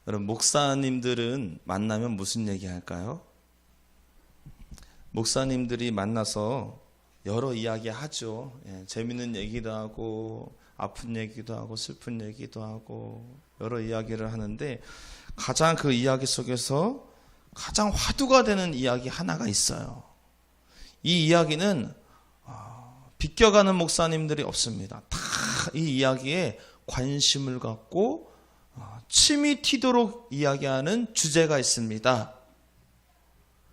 여러분, 목사님들은 만나면 무슨 얘기 할까요? 목사님들이 만나서 여러 이야기 하죠. 재밌는 얘기도 하고 아픈 얘기도 하고 슬픈 얘기도 하고 여러 이야기를 하는데, 가장 그 이야기 속에서 가장 화두가 되는 이야기 하나가 있어요. 이 이야기는 비껴가는 목사님들이 없습니다. 다 이 이야기에 관심을 갖고 침이 튀도록 이야기하는 주제가 있습니다.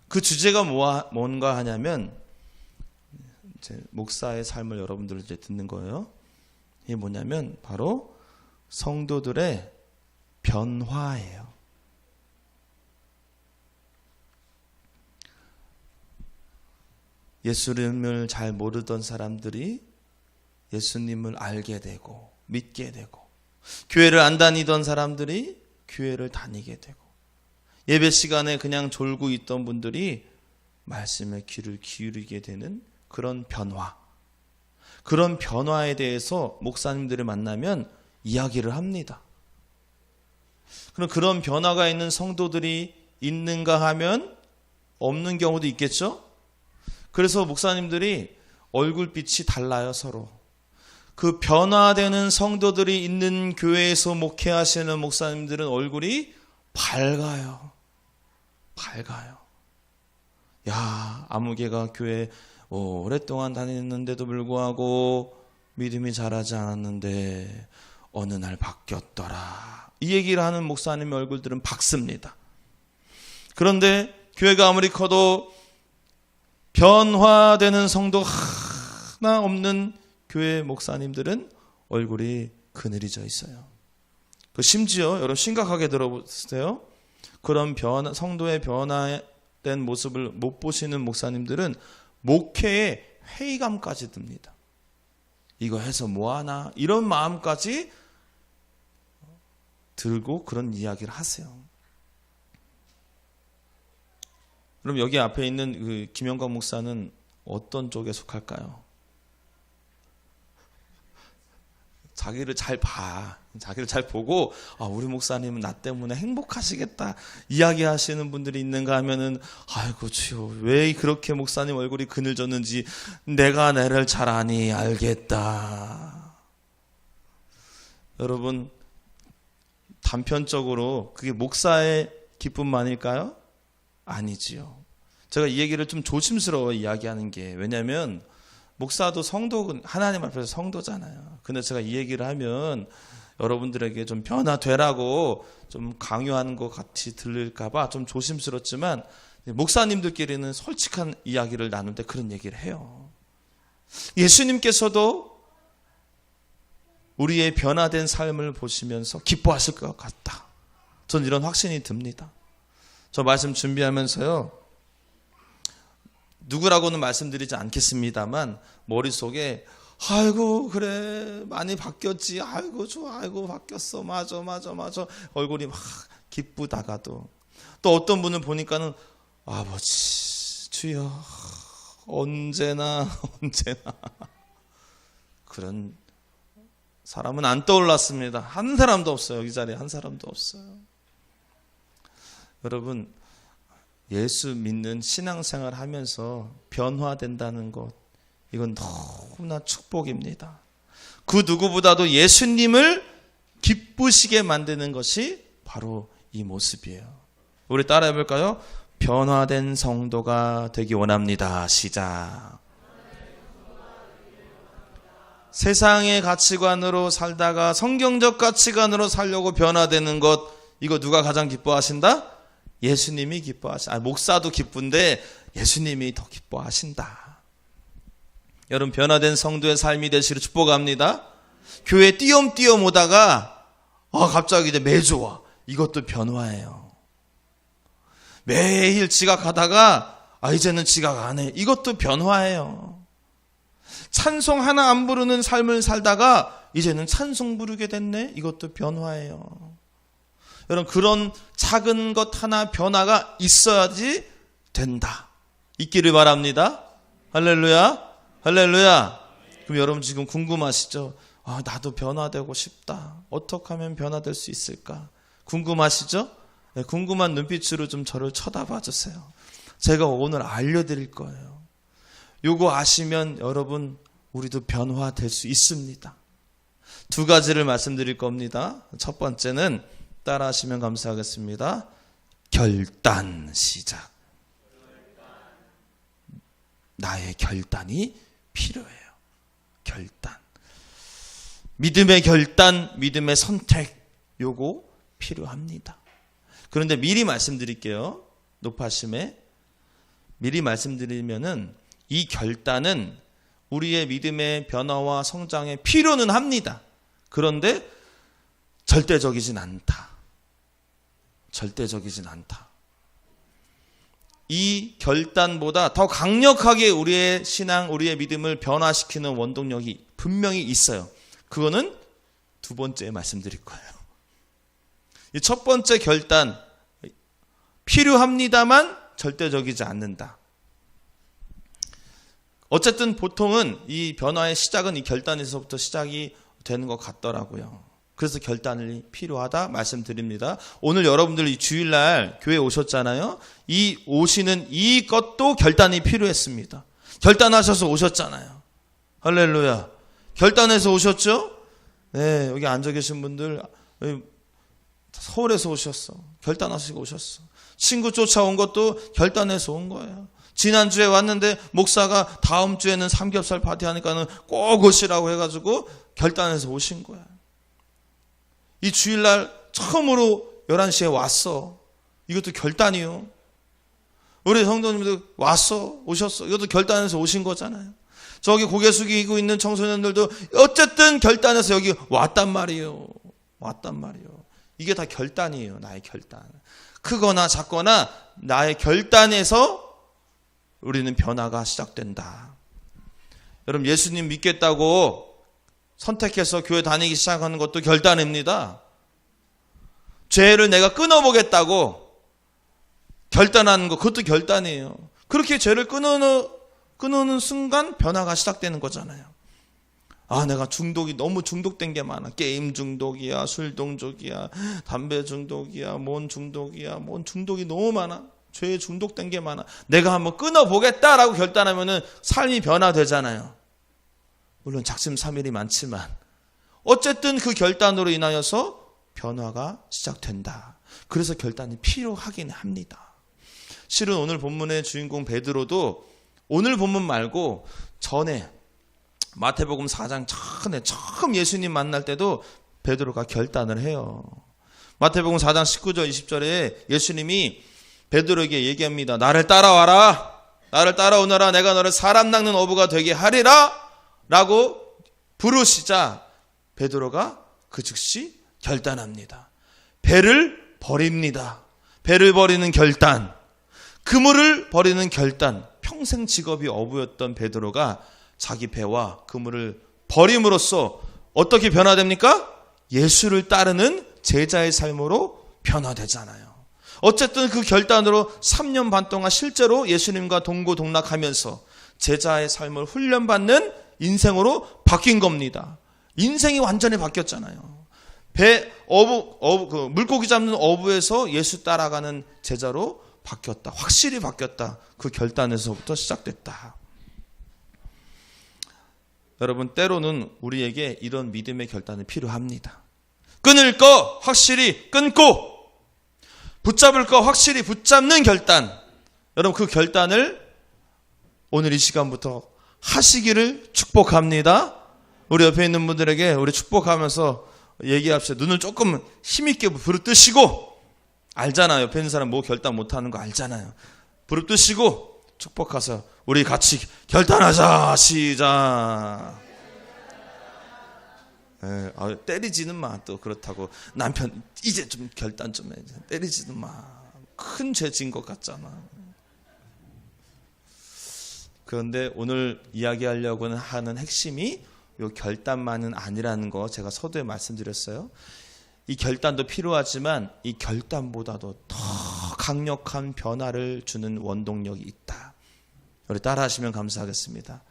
그 주제가 뭔가 하냐면, 이제 목사의 삶을 여러분들 이제 듣는 거예요. 이게 뭐냐면 바로 성도들의 변화예요. 예수님을 잘 모르던 사람들이 예수님을 알게 되고 믿게 되고, 교회를 안 다니던 사람들이 교회를 다니게 되고, 예배 시간에 그냥 졸고 있던 분들이 말씀에 귀를 기울이게 되는 그런 변화. 그런 변화에 대해서 목사님들을 만나면 이야기를 합니다. 그럼 그런 변화가 있는 성도들이 있는가 하면 없는 경우도 있겠죠? 그래서 목사님들이 얼굴빛이 달라요, 서로. 그 변화되는 성도들이 있는 교회에서 목회하시는 목사님들은 얼굴이 밝아요. 밝아요. 야, 아무개가 교회 오랫동안 다녔는데도 불구하고 믿음이 자라지 않았는데 어느 날 바뀌었더라. 이 얘기를 하는 목사님의 얼굴들은 밝습니다. 그런데 교회가 아무리 커도 변화되는 성도 하나 없는 교회 목사님들은 얼굴이 그늘이져 있어요. 심지어 여러분 심각하게 들어보세요. 그런 성도의 변화된 모습을 못 보시는 목사님들은 목회에 회의감까지 듭니다. 이거 해서 뭐하나 이런 마음까지 들고 그런 이야기를 하세요. 그럼 여기 앞에 있는 그 김영광 목사는 어떤 쪽에 속할까요? 자기를 잘 봐. 자기를 잘 보고, 우리 목사님은 나 때문에 행복하시겠다 이야기하시는 분들이 있는가 하면은, 아이고 주여, 왜 그렇게 목사님 얼굴이 그늘졌는지 내가 나를 잘 아니 알겠다. 여러분, 단편적으로 그게 목사의 기쁨만일까요? 아니지요. 제가 이 얘기를 좀 조심스러워 이야기하는 게, 왜냐하면 목사도 성도, 하나님 앞에서 성도잖아요. 근데 제가 이 얘기를 하면 여러분들에게 좀 변화되라고 좀 강요하는 것 같이 들릴까봐 좀 조심스럽지만, 목사님들끼리는 솔직한 이야기를 나눌 때 그런 얘기를 해요. 예수님께서도 우리의 변화된 삶을 보시면서 기뻐하실 것 같다. 전 이런 확신이 듭니다. 저 말씀 준비하면서요, 누구라고는 말씀드리지 않겠습니다만 머릿속에 아이고 그래 많이 바뀌었지, 아이고 좋아, 아이고 바뀌었어, 맞아 얼굴이 막 기쁘다가도, 또 어떤 분을 보니까는 아버지 주여 언제나 그런 사람은 안 떠올랐습니다. 한 사람도 없어요. 이 자리에 한 사람도 없어요. 여러분, 예수 믿는 신앙생활 하면서 변화된다는 것, 이건 너무나 축복입니다. 그 누구보다도 예수님을 기쁘시게 만드는 것이 바로 이 모습이에요. 우리 따라해 볼까요? 변화된 성도가 되기 원합니다. 시작. 세상의 가치관으로 살다가 성경적 가치관으로 살려고 변화되는 것, 이거 누가 가장 기뻐하신다? 예수님이 기뻐하신다. 목사도 기쁜데 예수님이 더 기뻐하신다. 여러분, 변화된 성도의 삶이 되시기를 축복합니다. 교회 띄엄띄엄 오다가 갑자기 이제 매주 와. 이것도 변화예요. 매일 지각하다가 이제는 지각 안 해. 이것도 변화예요. 찬송 하나 안 부르는 삶을 살다가 이제는 찬송 부르게 됐네. 이것도 변화예요. 여러분, 그런 작은 것 하나 변화가 있어야지 된다. 있기를 바랍니다. 할렐루야. 할렐루야. 그럼 여러분 지금 궁금하시죠? 나도 변화되고 싶다. 어떻게 하면 변화될 수 있을까? 궁금하시죠? 네, 궁금한 눈빛으로 좀 저를 쳐다봐 주세요. 제가 오늘 알려드릴 거예요. 요거 아시면 여러분 우리도 변화될 수 있습니다. 두 가지를 말씀드릴 겁니다. 첫 번째는 따라하시면 감사하겠습니다. 결단 시작. 나의 결단이 필요해요. 결단. 믿음의 결단, 믿음의 선택, 요거 필요합니다. 그런데 미리 말씀드릴게요. 높아심에. 미리 말씀드리면은 이 결단은 우리의 믿음의 변화와 성장에 필요는 합니다. 그런데 절대적이진 않다. 절대적이진 않다. 이 결단보다 더 강력하게 우리의 신앙, 우리의 믿음을 변화시키는 원동력이 분명히 있어요. 그거는 두 번째 말씀드릴 거예요. 이 첫 번째 결단, 필요합니다만 절대적이지 않는다. 어쨌든 보통은 이 변화의 시작은 이 결단에서부터 시작이 되는 것 같더라고요. 그래서 결단이 필요하다 말씀드립니다. 오늘 여러분들 이 주일날 교회 오셨잖아요. 이 오시는 이것도 결단이 필요했습니다. 결단하셔서 오셨잖아요. 할렐루야. 결단해서 오셨죠? 네, 여기 앉아 계신 분들 서울에서 오셨어. 결단하시고 오셨어. 친구 쫓아온 것도 결단해서 온 거예요. 지난주에 왔는데 목사가 다음 주에는 삼겹살 파티하니까는 꼭 오시라고 해가지고 결단해서 오신 거야. 이 주일날 처음으로 11시에 왔어. 이것도 결단이요. 우리 성도님들 왔어. 오셨어. 이것도 결단해서 오신 거잖아요. 저기 고개 숙이고 있는 청소년들도 어쨌든 결단해서 여기 왔단 말이에요. 왔단 말이에요. 이게 다 결단이에요. 나의 결단. 크거나 작거나 나의 결단에서 우리는 변화가 시작된다. 여러분 예수님 믿겠다고 선택해서 교회 다니기 시작하는 것도 결단입니다. 죄를 내가 끊어보겠다고 결단하는 것, 그것도 결단이에요. 그렇게 죄를 끊는 순간 변화가 시작되는 거잖아요. 아, 내가 중독이 너무 중독된 게 많아. 게임 중독이야, 술 중독이야, 담배 중독이야, 뭔 중독이야, 뭔 중독이 너무 많아. 죄에 중독된 게 많아. 내가 한번 끊어보겠다라고 결단하면은 삶이 변화되잖아요. 물론 작심삼일이 많지만 어쨌든 그 결단으로 인하여서 변화가 시작된다. 그래서 결단이 필요하긴 합니다. 실은 오늘 본문의 주인공 베드로도 오늘 본문 말고 전에 마태복음 4장 전에 처음 예수님 만날 때도 베드로가 결단을 해요. 마태복음 4장 19절 20절에 예수님이 베드로에게 얘기합니다. 나를 따라와라. 나를 따라오너라. 내가 너를 사람 낚는 어부가 되게 하리라. 라고 부르시자 베드로가 그 즉시 결단합니다. 배를 버립니다. 배를 버리는 결단. 그물을 버리는 결단. 평생 직업이 어부였던 베드로가 자기 배와 그물을 버림으로써 어떻게 변화됩니까? 예수를 따르는 제자의 삶으로 변화되잖아요. 어쨌든 그 결단으로 3년 반 동안 실제로 예수님과 동고동락하면서 제자의 삶을 훈련받는 인생으로 바뀐 겁니다. 인생이 완전히 바뀌었잖아요. 물고기 잡는 어부에서 예수 따라가는 제자로 바뀌었다. 확실히 바뀌었다. 그 결단에서부터 시작됐다. 여러분, 때로는 우리에게 이런 믿음의 결단이 필요합니다. 끊을 거 확실히 끊고 붙잡을 거 확실히 붙잡는 결단. 여러분, 그 결단을 오늘 이 시간부터 하시기를 축복합니다. 우리 옆에 있는 분들에게 우리 축복하면서 얘기합시다. 눈을 조금 힘있게 부릅뜨시고, 알잖아요. 옆에 있는 사람 뭐 결단 못하는 거 알잖아요. 부릅뜨시고 축복하세요. 우리 같이 결단하자. 시작. 때리지는 마. 또 그렇다고 남편 이제 좀 결단 좀 해. 때리지는 마. 큰 죄 진 것 같잖아. 그런데 오늘 이야기하려고 하는 핵심이 이 결단만은 아니라는 거 제가 서두에 말씀드렸어요. 이 결단도 필요하지만 이 결단보다도 더 강력한 변화를 주는 원동력이 있다. 우리 따라하시면 감사하겠습니다.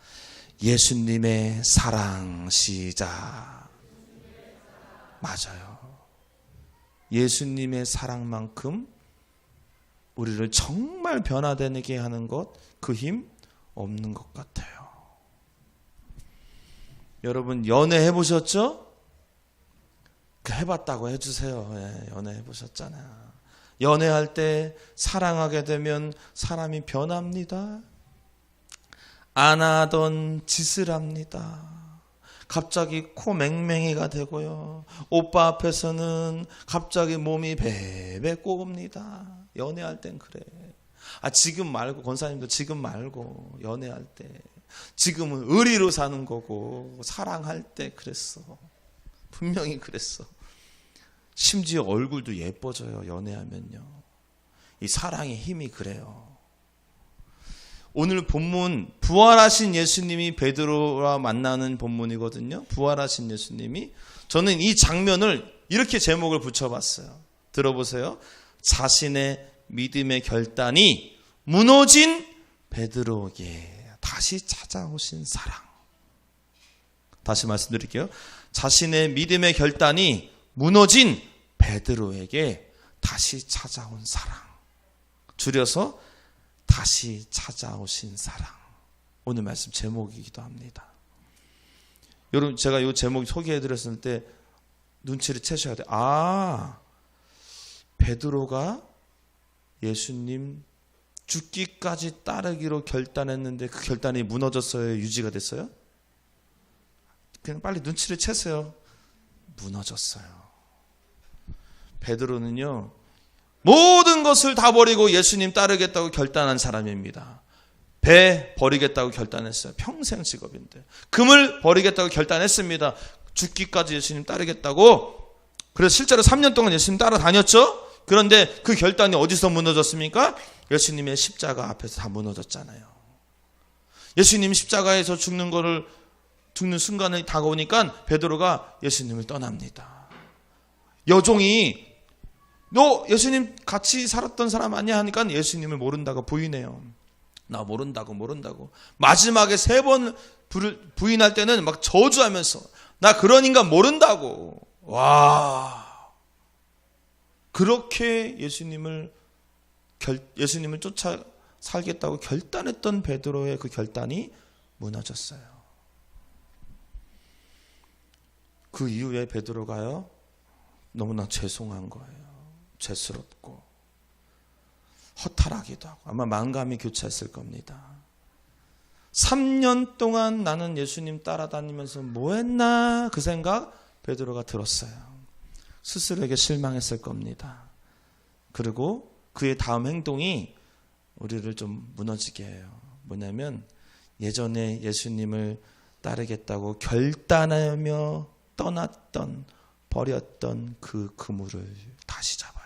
예수님의 사랑. 시작. 맞아요. 예수님의 사랑만큼 우리를 정말 변화되게 하는 것, 그 힘 없는 것 같아요. 여러분 연애 해보셨죠? 해봤다고 해주세요. 예, 연애 해보셨잖아요. 연애할 때 사랑하게 되면 사람이 변합니다. 안 하던 짓을 합니다. 갑자기 코 맹맹이가 되고요. 오빠 앞에서는 갑자기 몸이 베베 꼬웁니다. 연애할 땐 그래. 지금 말고, 권사님도 지금 말고, 연애할 때. 지금은 의리로 사는 거고, 사랑할 때 그랬어. 분명히 그랬어. 심지어 얼굴도 예뻐져요, 연애하면요. 이 사랑의 힘이 그래요. 오늘 본문, 부활하신 예수님이 베드로와 만나는 본문이거든요. 부활하신 예수님이. 저는 이 장면을 이렇게 제목을 붙여봤어요. 들어보세요. 자신의 믿음의 결단이 무너진 베드로에게 다시 찾아오신 사랑. 다시 말씀드릴게요. 자신의 믿음의 결단이 무너진 베드로에게 다시 찾아온 사랑. 줄여서 다시 찾아오신 사랑. 오늘 말씀 제목이기도 합니다. 여러분, 제가 이 제목 소개해드렸을 때 눈치를 채셔야 돼요. 베드로가 예수님 죽기까지 따르기로 결단했는데 그 결단이 무너졌어요? 유지가 됐어요? 그냥 빨리 눈치를 채세요. 무너졌어요. 베드로는요, 모든 것을 다 버리고 예수님 따르겠다고 결단한 사람입니다. 배 버리겠다고 결단했어요. 평생 직업인데. 금을 버리겠다고 결단했습니다. 죽기까지 예수님 따르겠다고. 그래서 실제로 3년 동안 예수님 따라다녔죠. 그런데 그 결단이 어디서 무너졌습니까? 예수님의 십자가 앞에서 다 무너졌잖아요. 예수님 십자가에서 죽는 순간이 다가오니까 베드로가 예수님을 떠납니다. 여종이 너 예수님 같이 살았던 사람 아니야 하니까 예수님을 모른다고 부인해요. 나 모른다고. 마지막에 3번 부인할 때는 막 저주하면서 나 그런 인간 모른다고. 와, 그렇게 예수님을 쫓아 살겠다고 결단했던 베드로의 그 결단이 무너졌어요. 그 이후에 베드로가요, 너무나 죄송한 거예요. 죄스럽고 허탈하기도 하고 아마 마음감이 교차했을 겁니다. 3년 동안 나는 예수님 따라다니면서 뭐 했나 그 생각 베드로가 들었어요. 스스로에게 실망했을 겁니다. 그리고 그의 다음 행동이 우리를 좀 무너지게 해요. 뭐냐면 예전에 예수님을 따르겠다고 결단하며 버렸던 그 그물을 다시 잡아요.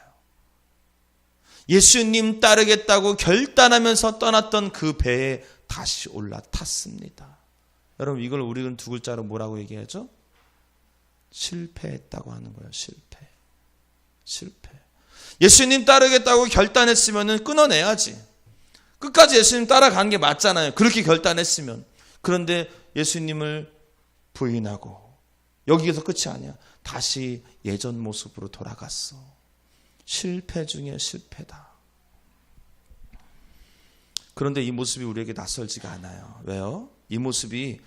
예수님 따르겠다고 결단하면서 떠났던 그 배에 다시 올라탔습니다. 여러분, 이걸 우리는 2글자로 뭐라고 얘기하죠? 실패했다고 하는 거예요. 실패. 예수님 따르겠다고 결단했으면 끊어내야지. 끝까지 예수님 따라간 게 맞잖아요. 그렇게 결단했으면. 그런데 예수님을 부인하고 여기에서 끝이 아니야. 다시 예전 모습으로 돌아갔어. 실패 중에 실패다. 그런데 이 모습이 우리에게 낯설지가 않아요. 왜요? 이 모습이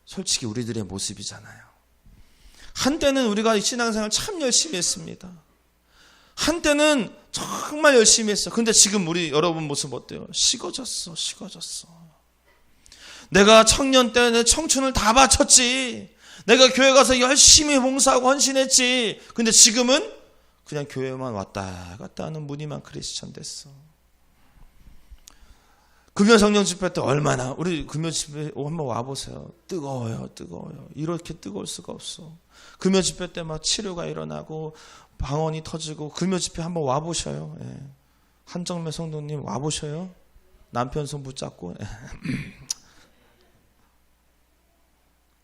솔직히 우리들의 모습이잖아요. 한때는 우리가 신앙생활 참 열심히 했습니다. 한때는 정말 열심히 했어. 근데 지금 여러분 모습 어때요? 식어졌어. 내가 청년 때 내 청춘을 다 바쳤지. 내가 교회 가서 열심히 봉사하고 헌신했지. 근데 지금은 그냥 교회만 왔다 갔다 하는 무늬만 크리스천 됐어. 금요성령 집회 때 얼마나, 우리 금요 집회 한번 와보세요. 뜨거워요. 이렇게 뜨거울 수가 없어. 금요 집회 때 막 치료가 일어나고 방언이 터지고, 금요 집회 한번 와보셔요. 예. 한정매 성도님 와보셔요. 남편 손 붙잡고. 예.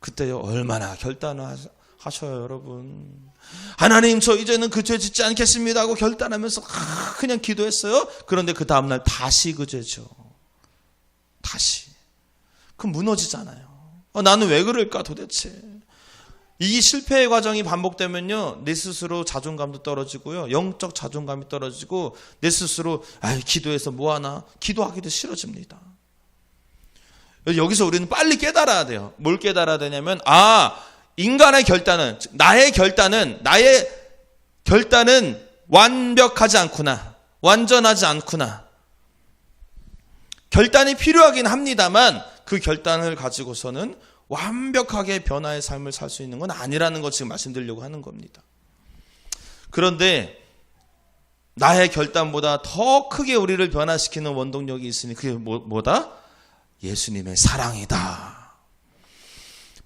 그때요 얼마나 결단을 하셔요, 여러분. 하나님, 저 이제는 그 죄 짓지 않겠습니다 하고 결단하면서 그냥 기도했어요. 그런데 그 다음날 다시 그 죄죠. 다시. 그럼 무너지잖아요. 나는 왜 그럴까 도대체. 이 실패의 과정이 반복되면요, 내 스스로 자존감도 떨어지고요, 영적 자존감이 떨어지고 내 스스로 기도해서 뭐하나, 기도하기도 싫어집니다. 여기서 우리는 빨리 깨달아야 돼요. 뭘 깨달아야 되냐면, 인간의 결단은, 나의 결단은 완벽하지 않구나, 완전하지 않구나. 결단이 필요하긴 합니다만 그 결단을 가지고서는 완벽하게 변화의 삶을 살 수 있는 건 아니라는 것 지금 말씀드리려고 하는 겁니다. 그런데 나의 결단보다 더 크게 우리를 변화시키는 원동력이 있으니 그게 뭐다? 예수님의 사랑이다.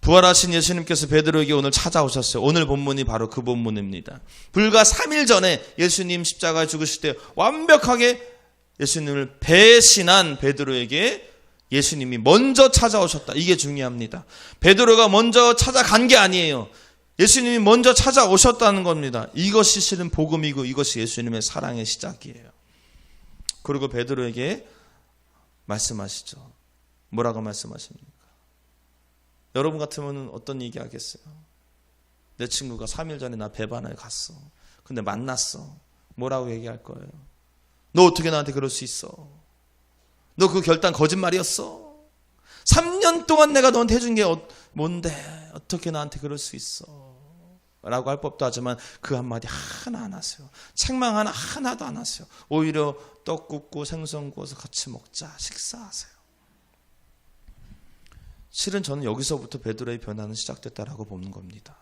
부활하신 예수님께서 베드로에게 오늘 찾아오셨어요. 오늘 본문이 바로 그 본문입니다. 불과 3일 전에 예수님 십자가에 죽으실 때 완벽하게 예수님을 배신한 베드로에게 예수님이 먼저 찾아오셨다. 이게 중요합니다. 베드로가 먼저 찾아간 게 아니에요. 예수님이 먼저 찾아오셨다는 겁니다. 이것이 실은 복음이고 이것이 예수님의 사랑의 시작이에요. 그리고 베드로에게 말씀하시죠. 뭐라고 말씀하십니까? 여러분 같으면 어떤 얘기 하겠어요? 내 친구가 3일 전에 나 배반을 갔어. 근데 만났어. 뭐라고 얘기할 거예요? 너 어떻게 나한테 그럴 수 있어? 너 그 결단 거짓말이었어? 3년 동안 내가 너한테 해준 게 뭔데? 어떻게 나한테 그럴 수 있어? 라고 할 법도 하지만 그 한마디 하나 안 하세요. 책망 하나도 안 하세요. 오히려 떡 굽고 생선 구워서 같이 먹자, 식사하세요. 실은 저는 여기서부터 베드로의 변화는 시작됐다라고 보는 겁니다.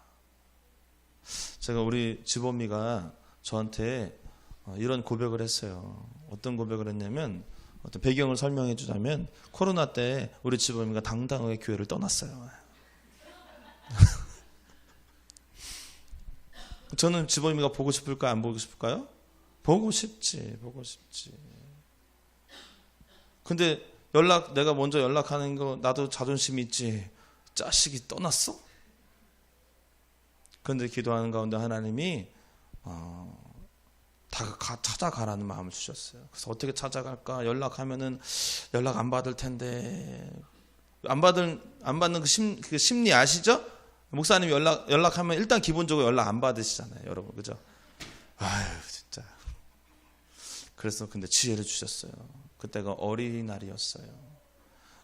제가 우리 집어미가 저한테 이런 고백을 했어요. 어떤 고백을 했냐면, 어떤 배경을 설명해 주자면, 코로나 때 우리 집어미가 당당하게 교회를 떠났어요. 저는 집어미가 보고 싶을까요? 안 보고 싶을까요? 보고 싶지. 근데 내가 먼저 연락하는 거 나도 자존심이 있지. 자식이 떠났어? 그런데 기도하는 가운데 하나님이 찾아가라는 마음을 주셨어요. 그래서 어떻게 찾아갈까? 연락하면은 연락 안 받을 텐데, 안 받는 그 심리 아시죠? 목사님 연락하면 일단 기본적으로 연락 안 받으시잖아요, 여러분, 그죠? 아유, 진짜. 그래서 근데 지혜를 주셨어요. 그때가 어린이날이었어요.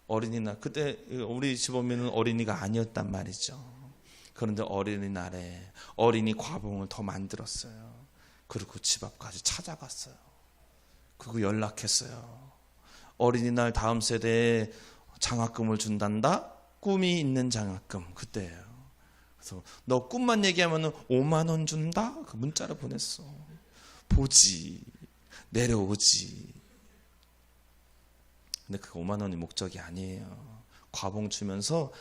어린이날. 그때 우리 집어미는 어린이가 아니었단 말이죠. 그런데 어린이날에 어린이 과봉을 더 만들었어요. 그리고 집 앞까지 찾아갔어요. 그리고 연락했어요. 어린이날 다음 세대에 장학금을 준단다? 꿈이 있는 장학금. 그때예요. 그래서 너 꿈만 얘기하면 5만 원 준다? 그 문자를 보냈어. 보지. 내려오지. 근데 그 5만 원이 목적이 아니에요. 과봉 주면서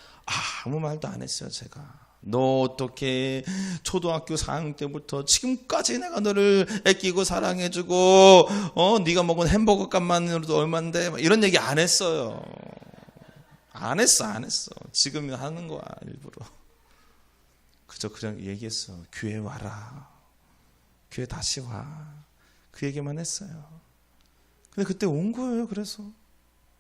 아무 말도 안 했어요, 제가. 너 어떻게 초등학교 4학년 때부터 지금까지 내가 너를 아끼고 사랑해주고 네가 먹은 햄버거 값만으로도 얼만데 이런 얘기 안 했어요. 안 했어. 지금 하는 거야, 일부러. 그저 그냥 얘기했어. 교회 와라. 교회 다시 와. 그 얘기만 했어요. 근데 그때 온 거예요. 그래서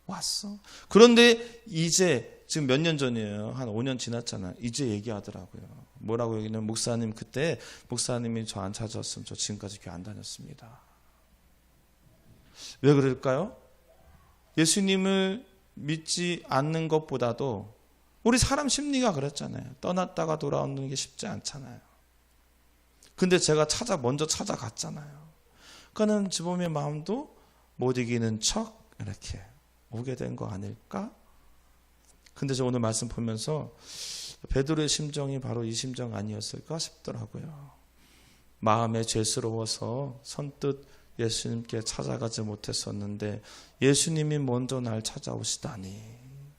왔어. 그런데 이제 지금 몇 년 전이에요. 한 5년 지났잖아요. 이제 얘기하더라고요. 뭐라고 얘기냐면, 목사님, 그때 목사님이 저 안 찾아왔으면 저 지금까지 교회 안 다녔습니다. 왜 그럴까요? 예수님을 믿지 않는 것보다도 우리 사람 심리가 그랬잖아요. 떠났다가 돌아오는 게 쉽지 않잖아요. 근데 제가 먼저 찾아갔잖아요. 그러니까는 지범의 마음도 못 이기는 척 이렇게 오게 된 거 아닐까? 근데 저 오늘 말씀 보면서 베드로의 심정이 바로 이 심정 아니었을까 싶더라고요. 마음에 죄스러워서 선뜻 예수님께 찾아가지 못했었는데 예수님이 먼저 날 찾아오시다니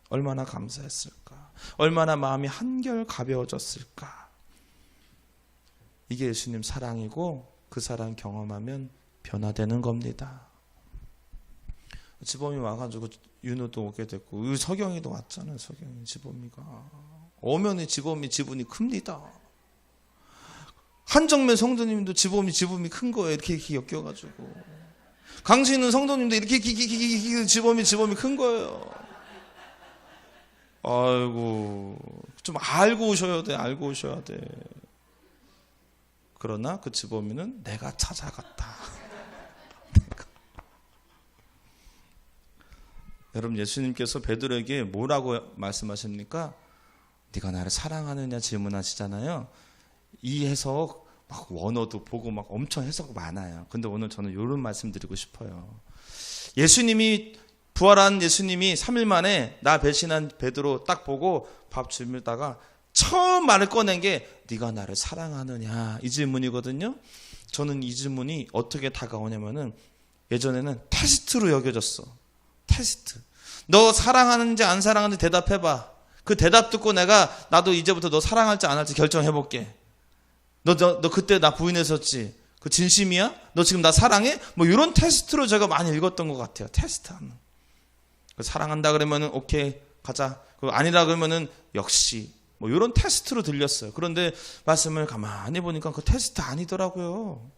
얼마나 감사했을까? 얼마나 마음이 한결 가벼워졌을까? 이게 예수님 사랑이고 그 사랑 경험하면 변화되는 겁니다. 지범이 와가지고 윤호도 오게 됐고 서경이도 왔잖아요. 서경이 지범이가 오면이 지범이 지분이 큽니다. 한정면 성도님도 지범이 큰 거예요. 이렇게 엮여가지고 강신은 성도님도 이렇게 지범이 큰 거예요. 아이고 좀 알고 오셔야 돼. 알고 오셔야 돼. 그러나 그치 보면은 내가 찾아갔다. 여러분, 예수님께서 베드로에게 뭐라고 말씀하십니까? 네가 나를 사랑하느냐 질문하시잖아요. 이 해석 막 원어도 보고 막 엄청 해석 많아요. 근데 오늘 저는 이런 말씀 드리고 싶어요. 예수님이 부활한 예수님이 3일 만에 나 배신한 베드로 딱 보고 밥 주밀다가 처음 말을 꺼낸 게 네가 나를 사랑하느냐 이 질문이거든요. 저는 이 질문이 어떻게 다가오냐면은 예전에는 테스트로 여겨졌어. 테스트. 너 사랑하는지 안 사랑하는지 대답해봐. 그 대답 듣고 내가 나도 이제부터 너 사랑할지 안 할지 결정해볼게. 너 그때 나 부인했었지. 그 진심이야? 너 지금 나 사랑해? 뭐 이런 테스트로 제가 많이 읽었던 것 같아요. 테스트하는. 사랑한다 그러면은 오케이 가자. 아니라 그러면은 역시 뭐 이런 테스트로 들렸어요. 그런데 말씀을 가만히 보니까 그 테스트 아니더라고요.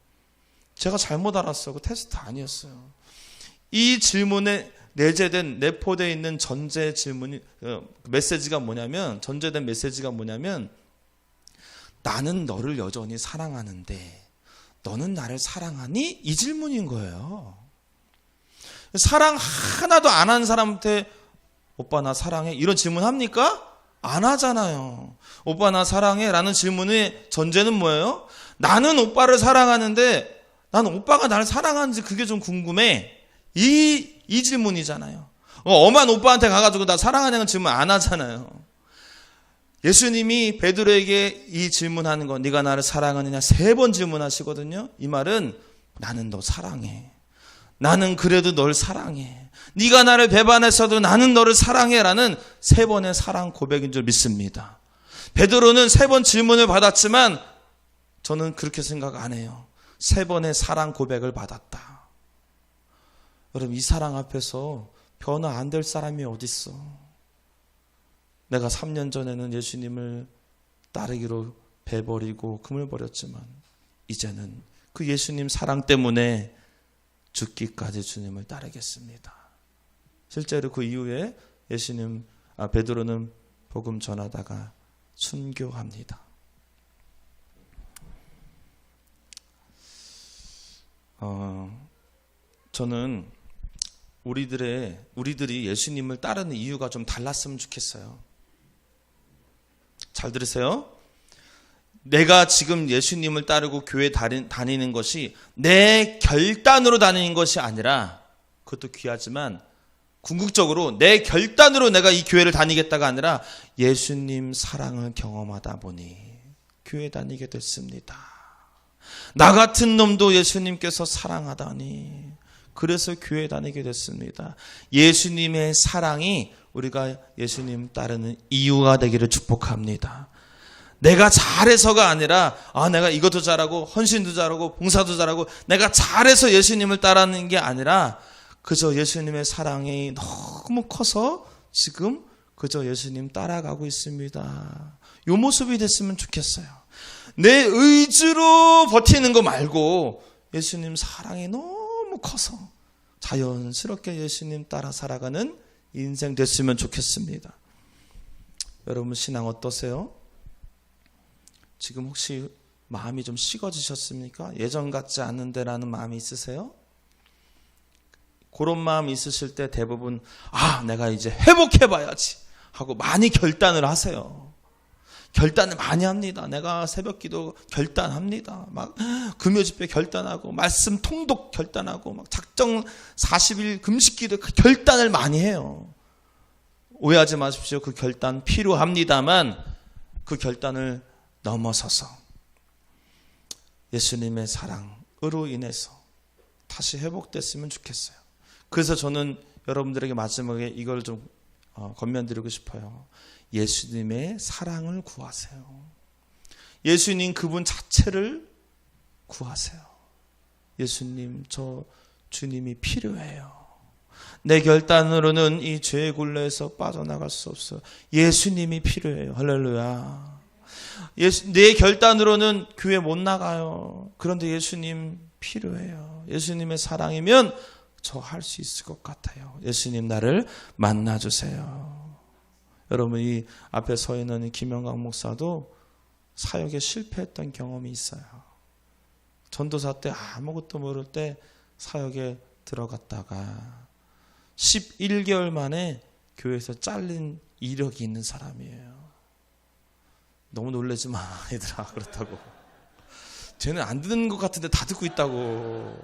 제가 잘못 알았어요. 그 테스트 아니었어요. 이 질문에 내포되어 있는 전제 질문이 메시지가 뭐냐면 전제된 메시지가 뭐냐면 나는 너를 여전히 사랑하는데 너는 나를 사랑하니? 이 질문인 거예요. 사랑 하나도 안 한 사람한테 오빠 나 사랑해? 이런 질문 합니까? 안 하잖아요. 오빠 나 사랑해? 라는 질문의 전제는 뭐예요? 나는 오빠를 사랑하는데 나는 오빠가 나를 사랑하는지 그게 좀 궁금해. 이 질문이잖아요. 엄한 오빠한테 가가지고 나 사랑하냐는 질문 안 하잖아요. 예수님이 베드로에게 이 질문하는 거 네가 나를 사랑하느냐 3번 질문하시거든요. 이 말은 나는 너 사랑해. 나는 그래도 널 사랑해. 네가 나를 배반했어도 나는 너를 사랑해라는 3번의 사랑 고백인 줄 믿습니다. 베드로는 3번 질문을 받았지만 저는 그렇게 생각 안 해요. 3번의 사랑 고백을 받았다. 여러분 이 사랑 앞에서 변화 안 될 사람이 어딨어. 내가 3년 전에는 예수님을 따르기로 배버리고 금을 버렸지만 이제는 그 예수님 사랑 때문에 죽기까지 주님을 따르겠습니다. 실제로 그 이후에 베드로는 복음 전하다가 순교합니다. 저는 우리들이 예수님을 따르는 이유가 좀 달랐으면 좋겠어요. 잘 들으세요. 내가 지금 예수님을 따르고 교회 다니는 것이 내 결단으로 다니는 것이 아니라, 그것도 귀하지만 궁극적으로 내 결단으로 내가 이 교회를 다니겠다가 아니라 예수님 사랑을 경험하다 보니 교회 다니게 됐습니다. 나 같은 놈도 예수님께서 사랑하다니 그래서 교회 다니게 됐습니다. 예수님의 사랑이 우리가 예수님 따르는 이유가 되기를 축복합니다. 내가 잘해서가 아니라 내가 이것도 잘하고 헌신도 잘하고 봉사도 잘하고 내가 잘해서 예수님을 따르는 게 아니라 그저 예수님의 사랑이 너무 커서 지금 그저 예수님 따라가고 있습니다. 이 모습이 됐으면 좋겠어요. 내 의지로 버티는 거 말고 예수님 사랑이 너무 커서 자연스럽게 예수님 따라 살아가는 인생 됐으면 좋겠습니다. 여러분 신앙 어떠세요? 지금 혹시 마음이 좀 식어지셨습니까? 예전 같지 않은데라는 마음이 있으세요? 그런 마음이 있으실 때 대부분 내가 이제 회복해봐야지 하고 많이 결단을 하세요. 결단을 많이 합니다. 내가 새벽기도 결단합니다. 막 금요집회 결단하고 말씀 통독 결단하고 막 작정 40일 금식기도 결단을 많이 해요. 오해하지 마십시오. 그 결단 필요합니다만 그 결단을 넘어서서 예수님의 사랑으로 인해서 다시 회복됐으면 좋겠어요. 그래서 저는 여러분들에게 마지막에 이걸 좀 권면드리고 싶어요. 예수님의 사랑을 구하세요. 예수님 그분 자체를 구하세요. 예수님 저 주님이 필요해요. 내 결단으로는 이 죄의 굴레에서 빠져나갈 수 없어요. 예수님이 필요해요. 할렐루야. 내 결단으로는 교회 못 나가요. 그런데 예수님 필요해요. 예수님의 사랑이면 저 할 수 있을 것 같아요. 예수님 나를 만나주세요. 여러분, 이 앞에 서 있는 이 김영광 목사도 사역에 실패했던 경험이 있어요. 전도사 때 아무것도 모를 때 사역에 들어갔다가 11개월 만에 교회에서 잘린 이력이 있는 사람이에요. 너무 놀라지 마, 얘들아. 그렇다고. 쟤는 안 듣는 것 같은데 다 듣고 있다고.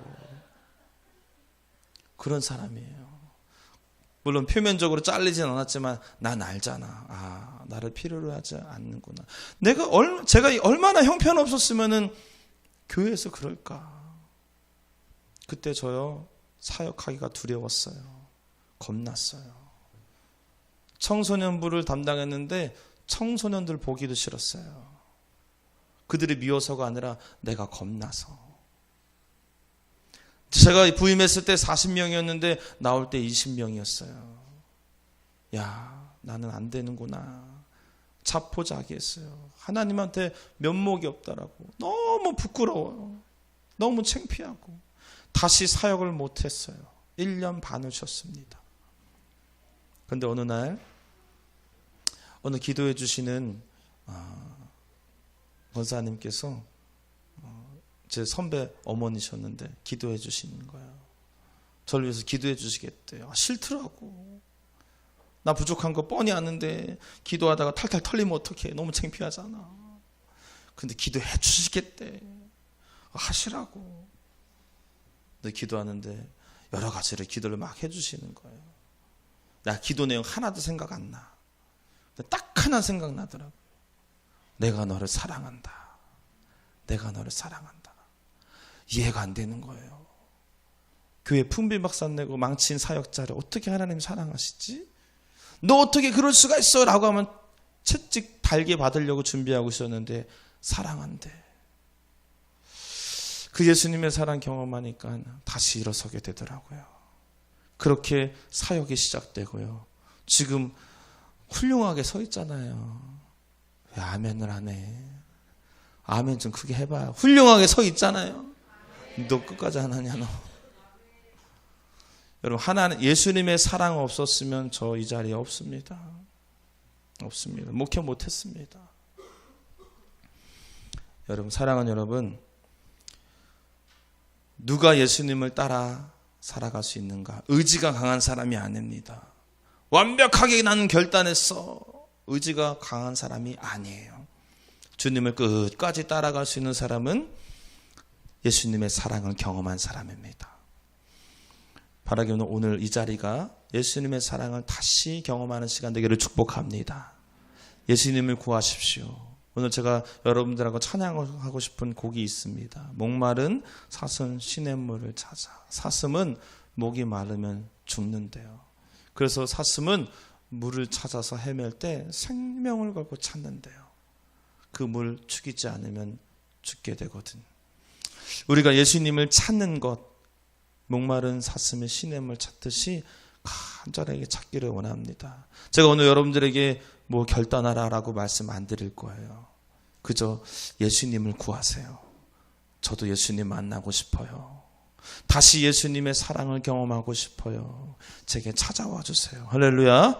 그런 사람이에요. 물론 표면적으로 잘리진 않았지만 난 알잖아. 아, 나를 필요로 하지 않는구나. 제가 얼마나 형편없었으면은 교회에서 그럴까. 그때 저요, 사역하기가 두려웠어요. 겁났어요. 청소년부를 담당했는데 청소년들 보기도 싫었어요. 그들이 미워서가 아니라 내가 겁나서. 제가 부임했을 때 40명이었는데 나올 때 20명이었어요. 야, 나는 안 되는구나. 자포자기했어요. 하나님한테 면목이 없다라고. 너무 부끄러워요. 너무 창피하고. 다시 사역을 못했어요. 1년 반을 쉬었습니다. 그런데 어느 날 어느 기도해 주시는 권사님께서 제 선배 어머니셨는데 기도해 주시는 거예요. 저를 위해서 기도해 주시겠대요. 싫더라고. 나 부족한 거 뻔히 아는데 기도하다가 탈탈 털리면 어떡해. 너무 창피하잖아. 근데 기도해 주시겠대. 하시라고. 근데 기도하는데 여러 가지를 기도를 막 해주시는 거예요. 나 기도 내용 하나도 생각 안 나. 근데 딱 하나 생각나더라고요. 내가 너를 사랑한다. 내가 너를 사랑한다. 이해가 안 되는 거예요. 교회 품비박산 내고 망친 사역자를 어떻게 하나님 사랑하시지? 너 어떻게 그럴 수가 있어? 라고 하면 채찍 달게 받으려고 준비하고 있었는데 사랑한대. 그 예수님의 사랑 경험하니까 다시 일어서게 되더라고요. 그렇게 사역이 시작되고요. 지금 훌륭하게 서 있잖아요. 왜 아멘을 안 해? 아멘 좀 크게 해봐요. 훌륭하게 서 있잖아요. 너 끝까지 안 하냐 너. 여러분, 하나님 예수님의 사랑 없었으면 저 이 자리에 없습니다. 없습니다. 목회 못했습니다. 여러분, 사랑하는 여러분, 누가 예수님을 따라 살아갈 수 있는가? 의지가 강한 사람이 아닙니다. 완벽하게 나는 결단했어. 의지가 강한 사람이 아니에요. 주님을 끝까지 따라갈 수 있는 사람은 예수님의 사랑을 경험한 사람입니다. 바라기는 오늘 이 자리가 예수님의 사랑을 다시 경험하는 시간 되기를 축복합니다. 예수님을 구하십시오. 오늘 제가 여러분들하고 찬양하고 싶은 곡이 있습니다. 목마른 사슴 시냇물을 찾아. 사슴은 목이 마르면 죽는데요. 그래서 사슴은 물을 찾아서 헤맬 때 생명을 걸고 찾는데요. 그 물 죽이지 않으면 죽게 되거든. 우리가 예수님을 찾는 것, 목마른 사슴의 시냇물 찾듯이 간절하게 찾기를 원합니다. 제가 오늘 여러분들에게 뭐 결단하라라고 말씀 안 드릴 거예요. 그저 예수님을 구하세요. 저도 예수님 만나고 싶어요. 다시 예수님의 사랑을 경험하고 싶어요. 제게 찾아와 주세요. 할렐루야.